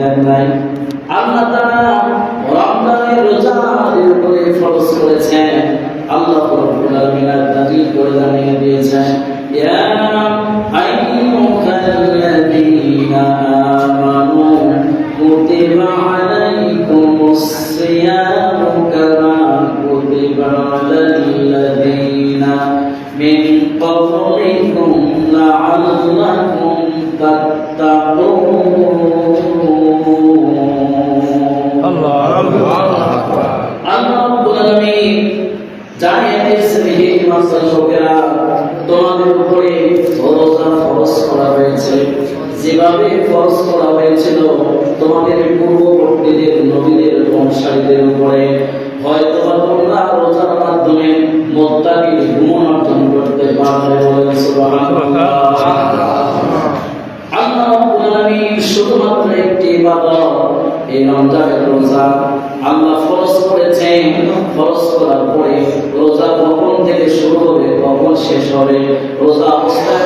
দেন নাই। আল্লাহ তাআলা রমজানের রোজা আমাদের উপরে ফরজ করেছেন। আল্লাহ রাব্বুল আলামিন নাযিল করে জানিয়ে দিয়েছেন, ইয়া আইয়ুহাল্লাযীনা আমানু কুতিবা আলাইকুমুস সিয়ামু কামা কুতিবা আলাল্লাযীনা মিন ক্বাবলিকুম লাআল্লাকুম তাত্তাকুন। আল্লাহু আকবার। আল্লাহ রাব্বুল আলামিন জানিয়ে দিয়েছেন, হে মুসলমান লোকেরা, তোমাদের উপরে রোজা ফরজ করা হয়েছে যেভাবে ফরজ করা হয়েছিল তোমাদের পূর্ববর্তীদের নবীদের বংশীয়দের উপরে। হয়তো তোমরা রোজার মাধ্যমে মুত্তাকির গুণ অর্জন করতে পারবে। সুবহানাল্লাহ। আল্লাহ রাব্বুল আলামিন শুধুমাত্র একটি ইবাদত, এই রমজানের রোজা আল্লাহ ফরজ করেছেন। ফরজ করার পরে রোজা কখন থেকে শুরু হবে, কখন শেষ হবে, রোজা অবস্থায়